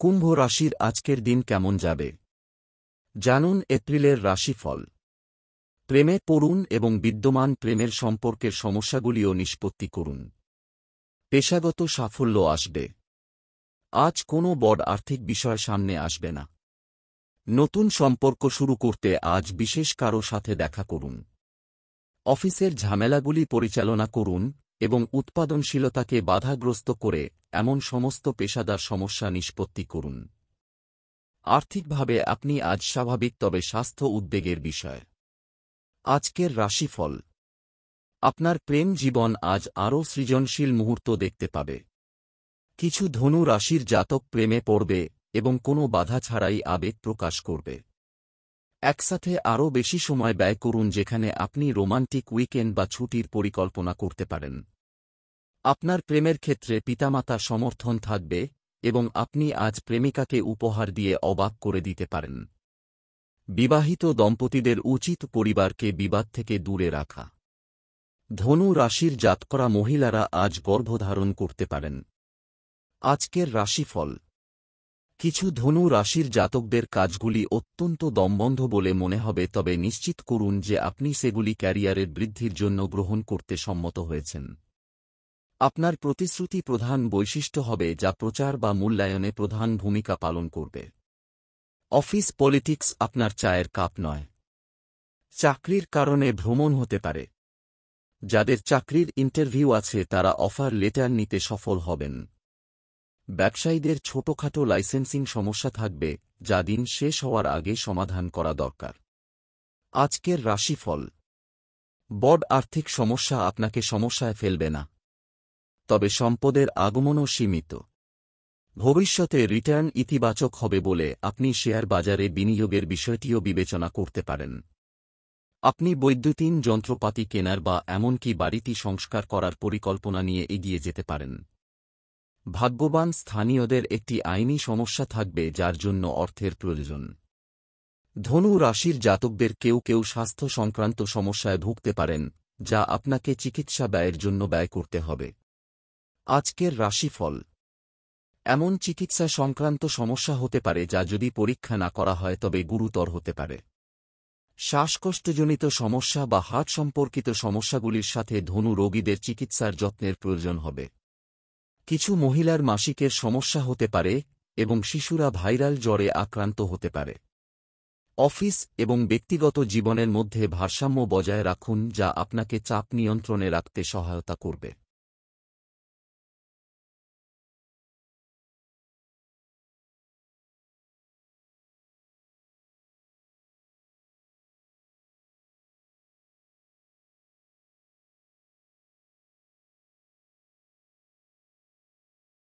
কুম্ভ রাশির আজকের দিন কেমন যাবে জানুন এপ্রিলের রাশিফল। প্রেমে পড়ুন এবং বিদ্যমান প্রেমের সম্পর্কের সমস্যাগুলিও নিষ্পত্তি করুন। পেশাগত সাফল্য আসবে। আজ কোনো বড় আর্থিক বিষয় সামনে আসবে না। নতুন সম্পর্ক শুরু করতে আজ বিশেষ কারো সাথে দেখা করুন। অফিসের ঝামেলাগুলি পরিচালনা করুন এবং উৎপাদনশীলতাকে বাধাগ্রস্ত করে এমন সমস্ত পেশাদার সমস্যা নিষ্পত্তি করুন। আর্থিকভাবে আপনি আজ স্বাভাবিক, তবে স্বাস্থ্য উদ্বেগের বিষয়। আজকের রাশিফল। আপনার প্রেম জীবন আজ আরও সৃজনশীল মুহূর্ত দেখতে পাবে। কিছু ধনু রাশির জাতক প্রেমে পড়বে এবং কোনো বাধা ছাড়াই আবেগ প্রকাশ করবে। একসাথে আরও বেশি সময় ব্যয় করুন, যেখানে আপনি রোমান্টিক উইকেন্ড বা ছুটির পরিকল্পনা করতে পারেন। আপনার প্রেমের ক্ষেত্রে পিতামাতার সমর্থন থাকবে এবং আপনি আজ প্রেমিকাকে উপহার দিয়ে অবাক করে দিতে পারেন। বিবাহিত দম্পতিদের উচিত পরিবারকে বিবাদ থেকে দূরে রাখা। ধনু রাশির জাতকরা মহিলারা আজ গর্ভধারণ করতে পারেন। আজকের রাশিফল। কিছু ধনু রাশির জাতকদের কাজগুলি অত্যন্ত দমবন্ধ বলে মনে হবে, তবে নিশ্চিত করুন যে আপনি সেগুলি ক্যারিয়ারের বৃদ্ধির জন্য গ্রহণ করতে সম্মত হয়েছেন। আপনার প্রতিশ্রুতি প্রধান বৈশিষ্ট্য হবে, যা প্রচার বা মূল্যায়নে প্রধান ভূমিকা পালন করবে। অফিস পলিটিক্স আপনার চায়ের কাপ নয়। চাকরির কারণে ভ্রমণ হতে পারে। যাদের চাকরির ইন্টারভিউ আছে তারা অফার লেটার নিতে সফল হবেন। ব্যবসায়ীদের ছোটখাটো লাইসেন্সিং সমস্যা থাকবে, যা দিন শেষ হওয়ার আগে সমাধান করা দরকার। আজকের রাশিফল। বড় আর্থিক সমস্যা আপনাকে সমস্যায় ফেলবে না, তবে সম্পদের আগমনও সীমিত। ভবিষ্যতে রিটার্ন ইতিবাচক হবে বলে আপনি শেয়ার বাজারে বিনিয়োগের বিষয়টিও বিবেচনা করতে পারেন। আপনি বৈদ্যুতিন যন্ত্রপাতি কেনার বা এমনকি বাড়িটি সংস্কার করার পরিকল্পনা নিয়ে এগিয়ে যেতে পারেন। ভাগ্যবান স্থানীয়দের একটি আইনি সমস্যা থাকবে, যার জন্য অর্থের প্রয়োজন। ধনু রাশির জাতকদের কেউ কেউ স্বাস্থ্য সংক্রান্ত সমস্যায় ভুগতে পারেন, যা আপনাকে চিকিৎসা ব্যয়ের জন্য ব্যয় করতে হবে। আজকের রাশিফল। এমন চিকিৎসা সংক্রান্ত সমস্যা হতে পারে যা যদি পরীক্ষা না করা হয় তবে গুরুতর হতে পারে। শ্বাসকষ্টজনিত সমস্যা বা হার্ট সম্পর্কিত সমস্যাগুলির সাথে ধনু রোগীদের চিকিৎসার যত্নের প্রয়োজন হবে। কিছু মহিলার মাসিকের সমস্যা হতে পারে এবং শিশুরা ভাইরাল জ্বরে আক্রান্ত হতে পারে। অফিস এবং ব্যক্তিগত জীবনের মধ্যে ভারসাম্য বজায় রাখুন, যা আপনাকে চাপ নিয়ন্ত্রণে রাখতে সহায়তা করবে।